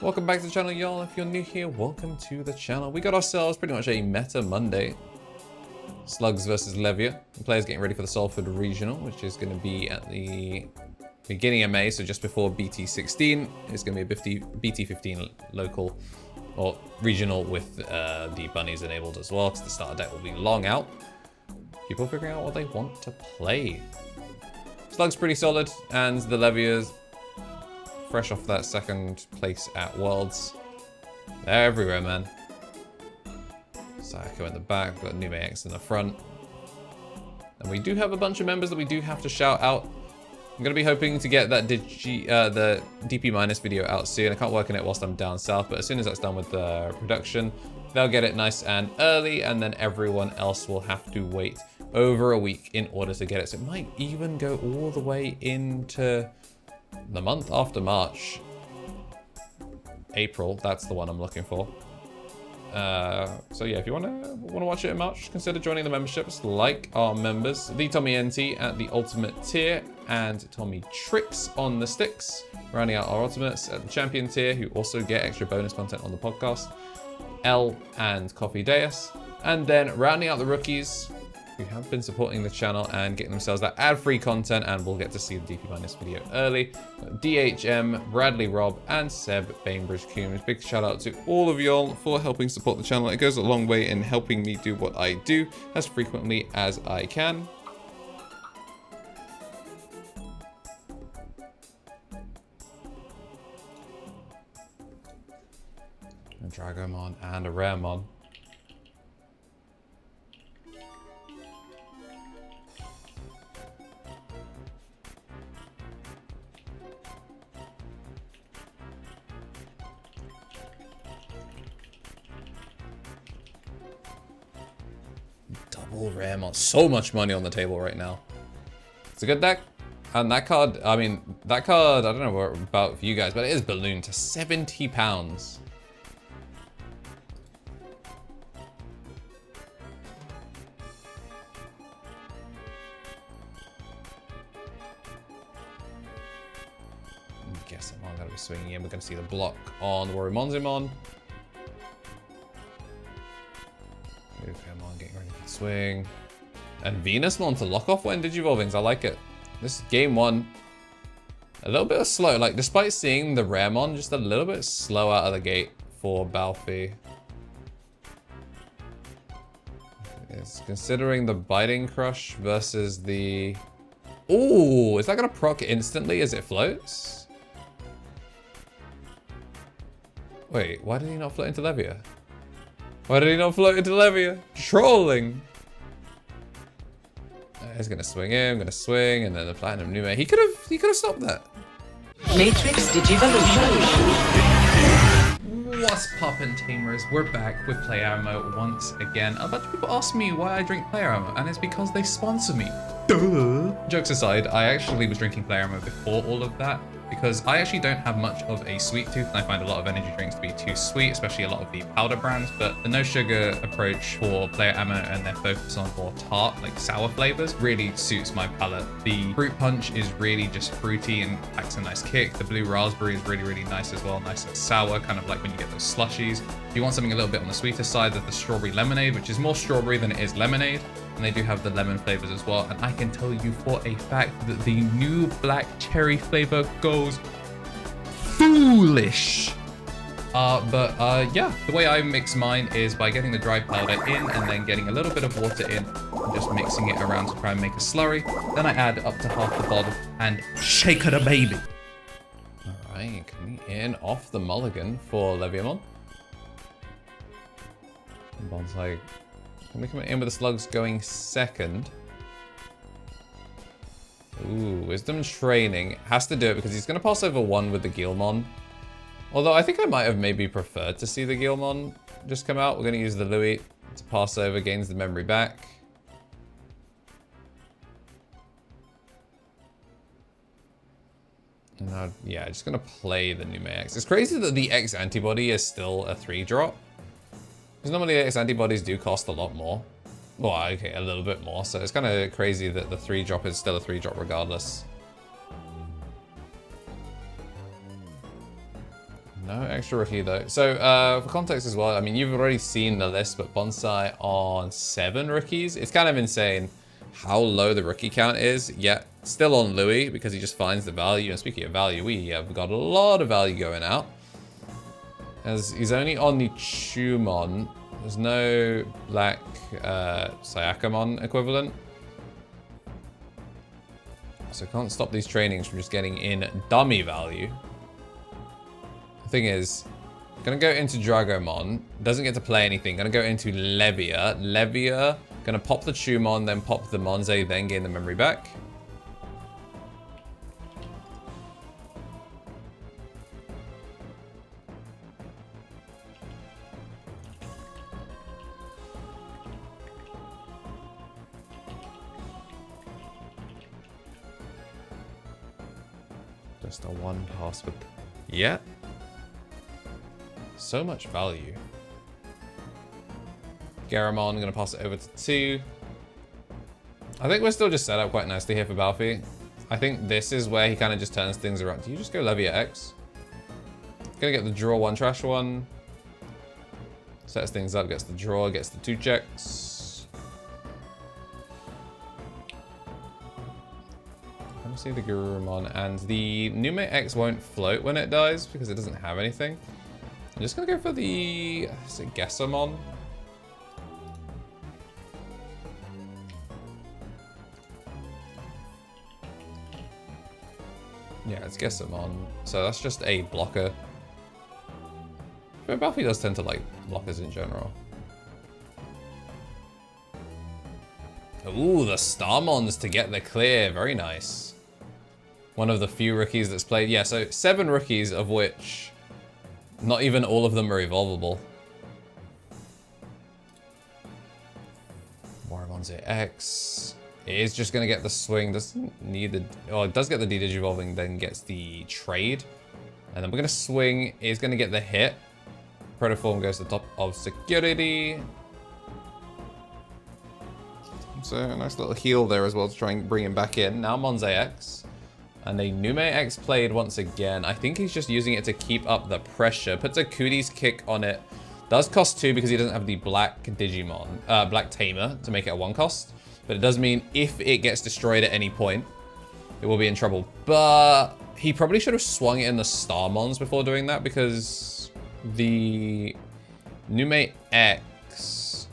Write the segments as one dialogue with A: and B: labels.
A: Welcome back to the channel, y'all. If you're new here, welcome to the channel. We got ourselves pretty much a meta Monday. Slugs versus Levia. The players getting ready for the Salford Regional, which is going to be at the beginning of May, so just before BT16. It's going to be a BT15 local or regional with the bunnies enabled as well, because the starter deck will be long out. People figuring out what they want to play. Slug's pretty solid, and the Levias fresh off that second place at Worlds. They're everywhere, man. Sayako in the back, got Numemon in the front. And we do have a bunch of members that we do have to shout out. I'm gonna be hoping to get that the DP minus video out soon. I can't work on it whilst I'm down south, but as soon as that's done with the production, they'll get it nice and early, and then everyone else will have to wait over a week in order to get it. So it might even go all the way into the month after March. April, that's the one I'm looking for. So yeah, if you wanna watch it in March, consider joining the memberships like our members. The Tommy NT at the ultimate tier and Tommy Tricks on the sticks. Rounding out our ultimates at the champion tier, who also get extra bonus content on the podcast. L and Coffee Deus. And then rounding out the rookies who have been supporting the channel and getting themselves that ad-free content, and we'll get to see the DP minus video early. DHM, Bradley Rob, and Seb Bainbridge Coombs. Big shout out to all of y'all for helping support the channel. It goes a long way in helping me do what I do as frequently as I can. A Dragomon and a Raremon. Double Veemon. So much money on the table right now. It's a good deck. And that card, I mean, that card, I don't know what about for you guys, but it is ballooned to £70. I guess I'm going to be swinging in. We're going to see the block on Numemon. Leviamon getting ready for the swing. And Venusmon to lock off when Digivolvings. I like it. This game one, a little bit slow. Like, despite seeing the Raremon, just a little bit slow out of the gate for Balfi. It's considering the Biting Crush versus the... Ooh, is that going to proc instantly as it floats? Wait, why did he not float into Levia? Why did he not float into Levia? Trolling! He's gonna swing in, gonna swing, and then the Platinum Numemon. He could have stopped that.
B: Matrix Digivolution.
A: What's poppin', tamers? We're back with Player Ammo once again. A bunch of people ask me why I drink Player Ammo, and it's because they sponsor me. Duh! Jokes aside, I actually was drinking Player Ammo before all of that, because I actually don't have much of a sweet tooth, and I find a lot of energy drinks to be too sweet, especially a lot of the powder brands. But the no sugar approach for Player Ammo and their focus on more tart, like sour flavors, really suits my palate. The fruit punch is really just fruity and packs a nice kick. The blue raspberry is really, really nice as well, nice and sour, kind of like when you get those slushies. If you want something a little bit on the sweeter side, there's the strawberry lemonade, which is more strawberry than it is lemonade. And they do have the lemon flavors as well. And I can tell you for a fact that the new black cherry flavor goes foolish. Yeah, the way I mix mine is by getting the dry powder in and then getting a little bit of water in and just mixing it around to try and make a slurry. Then I add up to half the bottle and shake it a baby. All right, coming in off the mulligan for Leviamon. Bonsai. Can we come in with the slugs going second? Ooh, Wisdom Training. Has to do it because he's going to pass over one with the Guilmon. Although I think I might have maybe preferred to see the Guilmon just come out. We're going to use the Louis to pass over, gains the memory back. Now, yeah, just going to play the Numemon. It's crazy that the X antibody is still a 3-drop. Because normally X antibodies do cost a lot more. Well, okay, a little bit more. So it's kind of crazy that the 3-drop is still a 3-drop regardless. No extra rookie though. So for context as well, I mean, you've already seen the list, but Bonsai on 7 rookies. It's kind of insane how low the rookie count is, yet still on Louis because he just finds the value. And speaking of value, we have got a lot of value going out. As he's only on the Tumon. There's no black Syakamon equivalent. So can't stop these trainings from just getting in dummy value. The thing is, gonna go into Dragomon, doesn't get to play anything. Gonna go into Levia, gonna pop the Tumon, then pop the Monze, then gain the memory back. Just a 1 pass, but yeah. So much value. Garamon, I'm gonna pass it over to 2. I think we're still just set up quite nicely here for Balfi. I think this is where he kind of just turns things around. Do you just go Levia X? Gonna get the draw 1 trash 1. Sets things up, gets the draw, gets the 2 checks. Let me see the Gurumon, and the Nume X won't float when it dies because it doesn't have anything. I'm just gonna go for the, is it Gessamon? Yeah, it's Gessamon. So that's just a blocker. But Buffy does tend to like blockers in general. Ooh, the Starmons to get the clear. Very nice. One of the few rookies that's played. Yeah, so 7 rookies, of which not even all of them are evolvable. Waramonze X is just going to get the swing. Doesn't need the... Oh, it does get the D-Digivolving, then gets the trade. And then we're going to swing. Is going to get the hit. Protoform goes to the top of security. So a nice little heal there as well to try and bring him back in. Now Monze X. And a Nume X played once again. I think he's just using it to keep up the pressure. Puts a Cooties kick on it. Does cost 2 because he doesn't have the black Digimon, black Tamer to make it a 1 cost. But it does mean if it gets destroyed at any point, it will be in trouble. But he probably should have swung it in the Starmons before doing that because the Nume X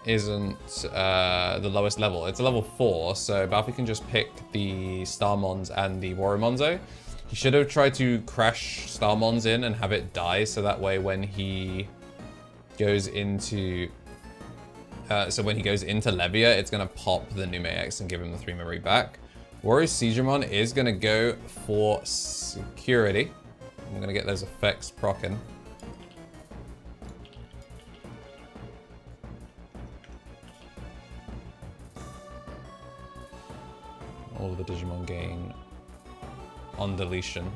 A: isn't the lowest level. It's a level 4, so Balfi can just pick the Starmons and the Waramonze. He should have tried to crash Starmons in and have it die, so that way when he goes into Levia, it's gonna pop the Nume X and give him the 3 memory back. Warrior Digimon is gonna go for security. I'm gonna get those effects proccing. All of the Digimon gain on deletion.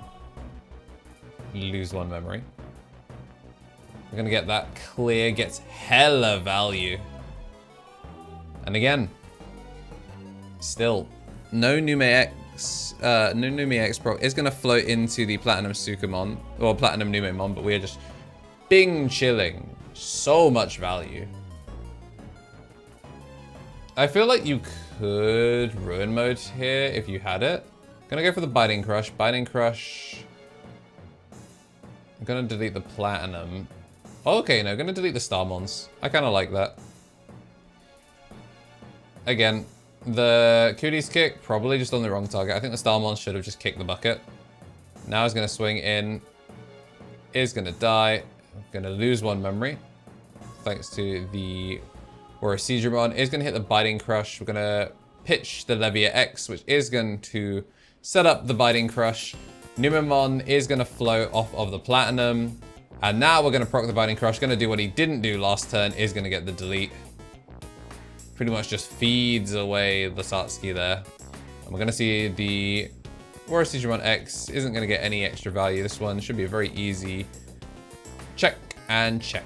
A: You lose 1 memory. We're gonna get that clear, gets hella value. And again, still, no Nume X, no Nume X Pro is gonna float into the Platinum Sukamon, or Platinum Numemon, but we are just bing chilling. So much value. I feel like you could ruin mode here if you had it. Gonna go for the Biting Crush. Biting Crush. I'm gonna delete the Platinum. Okay, no, gonna delete the Starmons. I kind of like that. Again, the Cooties kick, probably just on the wrong target. I think the Starmons should have just kicked the bucket. Now he's gonna swing in. Is gonna die. Gonna lose 1 memory. Thanks to the... Or a Digimon is going to hit the Biting Crush. We're going to pitch the Levia X, which is going to set up the Biting Crush. Numemon is going to float off of the Platinum. And now we're going to proc the Biting Crush. Going to do what he didn't do last turn, is going to get the delete. Pretty much just feeds away the Satsuki there. And we're going to see the Warrior Digimon X isn't going to get any extra value. This one should be a very easy check and check.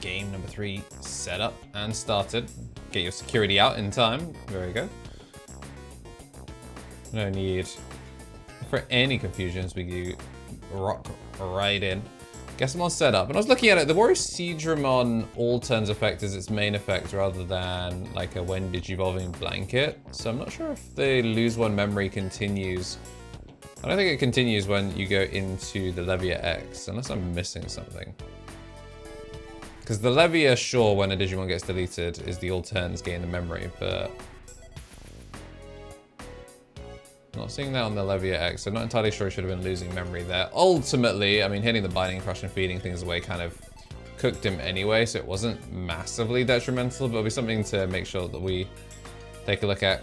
A: Game number 3 set up and started. Get your security out in time. Very good. No need for any confusions. We do rock right in. Guess I'm all set up. And I was looking at it, the Warrior Seadramon all turns effect is its main effect rather than like a when digivolving blanket. So I'm not sure if the lose one memory continues. I don't think it continues when you go into the Levia X, unless I'm missing something. Because the Levia, sure, when a Digimon gets deleted, is the all turns gain the memory, but not seeing that on the Levia X. I'm not entirely sure it should have been losing memory there. Ultimately, I mean, hitting the Binding Crush and feeding things away kind of cooked him anyway, so it wasn't massively detrimental, but it'll be something to make sure that we take a look at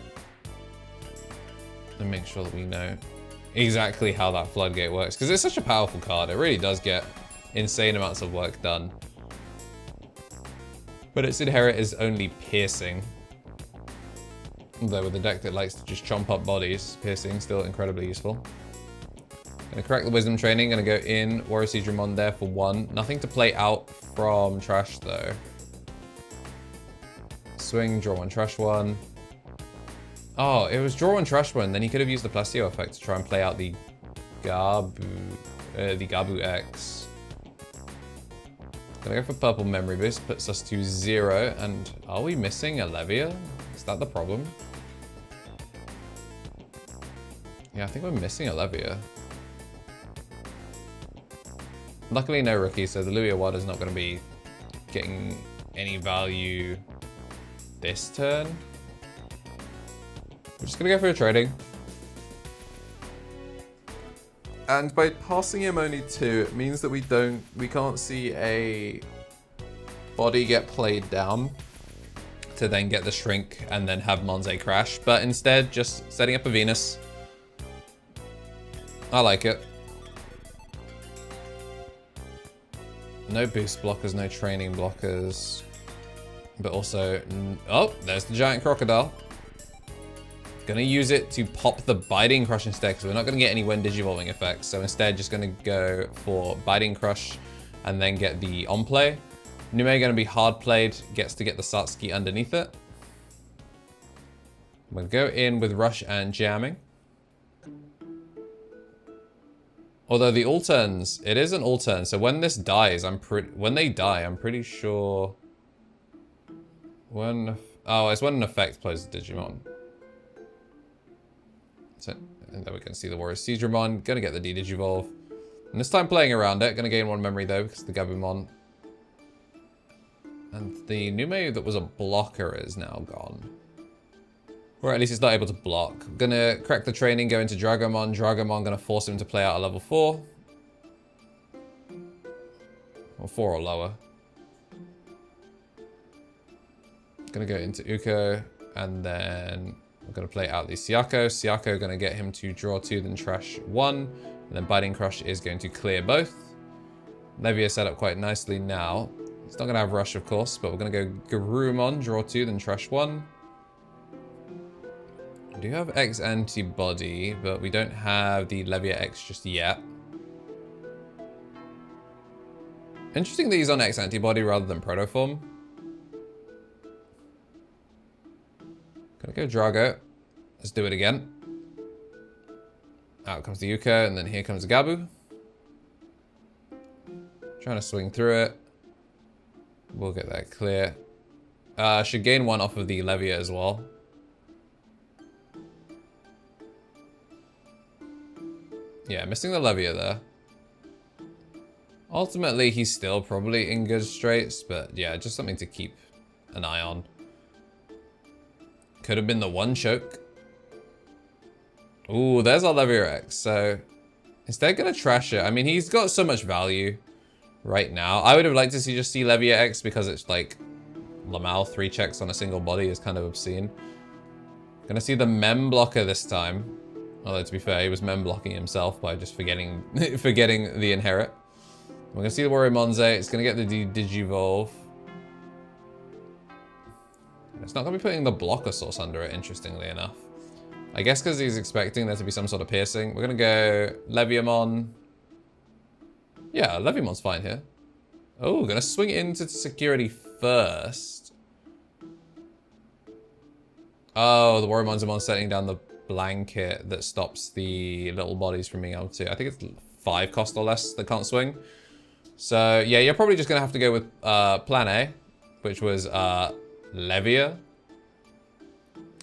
A: and make sure that we know exactly how that Floodgate works, because it's such a powerful card. It really does get insane amounts of work done. But its inherit is only piercing. Though with a deck that likes to just chomp up bodies, piercing still incredibly useful. Gonna correct the wisdom training, gonna go in Warrior Seadramon there for 1. Nothing to play out from trash though. Swing, draw 1, trash 1. Oh, it was draw 1, trash 1, then he could have used the Plastio effect to try and play out the Gabu X. Gonna go for purple memory boost, puts us to 0, and are we missing a Levia? Is that the problem? Yeah, I think we're missing a Levia. Luckily no rookie, so the Luia Wad is not gonna be getting any value this turn. We're just gonna go for a trading. And by passing him only 2, it means that we can't see a body get played down to then get the shrink and then have Monze crash, but instead just setting up a Venus. I like it. No boost blockers, no training blockers, but also, oh, there's the giant crocodile. Gonna use it to pop the Biting Crush instead, because we're not gonna get any when digivolving effects. So instead, just gonna go for Biting Crush and then get the on play. Nume gonna be hard played, gets to get the Satsuki underneath it. I'm gonna go in with Rush and Jamming. Although the all turns, it is an all turn. So when this dies, when they die, I'm pretty sure. It's when an effect plays the Digimon. So, and then we can see the Warrior Seadramon, gonna get the D-Digivolve. And this time playing around it, gonna gain 1 memory though, because the Gabumon. And the Nume that was a blocker is now gone. Or at least it's not able to block. Gonna correct the training, go into Dragomon. Dragomon gonna force him to play out a level 4. Or 4 or lower. Gonna go into Uko, and then we're gonna play out the Siako. Siako gonna get him to draw 2, then trash 1. And then Biting Crush is going to clear both. Levia set up quite nicely now. It's not gonna have Rush, of course, but we're gonna go Garurumon, draw 2, then trash 1. We do have X antibody, but we don't have the Levia X just yet. Interesting that he's on X antibody rather than Protoform. Gonna go Drago. Let's do it again. Out comes the Yuka, and then here comes the Gabu. Trying to swing through it. We'll get that clear. Should gain 1 off of the Levia as well. Yeah, missing the Levia there. Ultimately, he's still probably in good straits, but yeah, just something to keep an eye on. Could have been the 1 choke. Ooh, there's our Levia X. So instead gonna trash it. I mean, he's got so much value right now. I would have liked to see Levia X because it's like Lamal 3 checks on a single body is kind of obscene. Gonna see the Mem blocker this time. Although to be fair, he was Mem blocking himself by just forgetting the inherit. We're gonna see the Warrior Monze. It's gonna get the Digivolve. It's not gonna be putting the blocker source under it, interestingly enough. I guess because he's expecting there to be some sort of piercing. We're gonna go Leviamon. Yeah, Leviamon's fine here. Oh, gonna swing into security first. Oh, the Warriormon's setting down the blanket that stops the little bodies from being able to. I think it's 5 cost or less that can't swing. So yeah, you're probably just gonna have to go with plan A, which was Levia.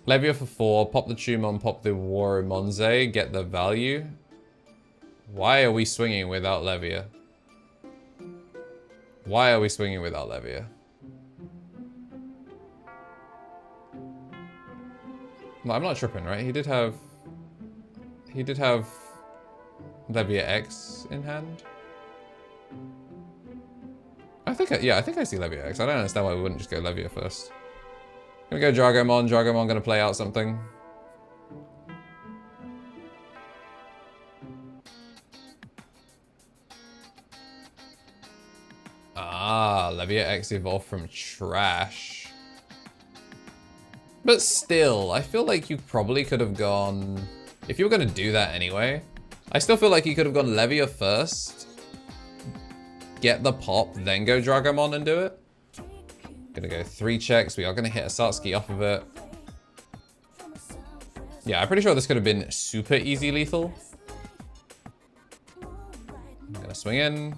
A: Levia for 4, pop the Tumon, pop the Warriormonze, get the value. Why are we swinging without Levia? Why are we swinging without Levia? No, I'm not tripping, right? He did have Levia X in hand. I think I see Levia X. I don't understand why we wouldn't just go Levia first. Gonna go Dragomon. Dragomon gonna play out something. Ah, Levia X evolved from trash. But still, I feel like you probably could have gone... If you were going to do that anyway, I still feel like you could have gone Levia first, get the pop, then go Dragomon and do it. Gonna go 3 checks. We are going to hit a Satsuki off of it. Yeah, I'm pretty sure this could have been super easy lethal. I'm going to swing in.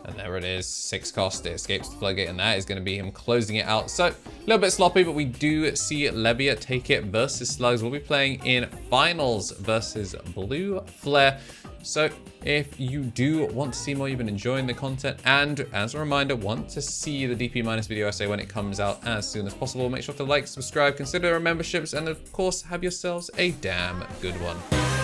A: And there it is, 6 cost, it escapes the floodgate, and that is going to be him closing it out. So, a little bit sloppy, but we do see Levia take it versus Slugs. We'll be playing in finals versus Blue Flare. So, if you do want to see more, you've been enjoying the content, and as a reminder, want to see the DP- video essay when it comes out as soon as possible, make sure to like, subscribe, consider our memberships, and of course, have yourselves a damn good one.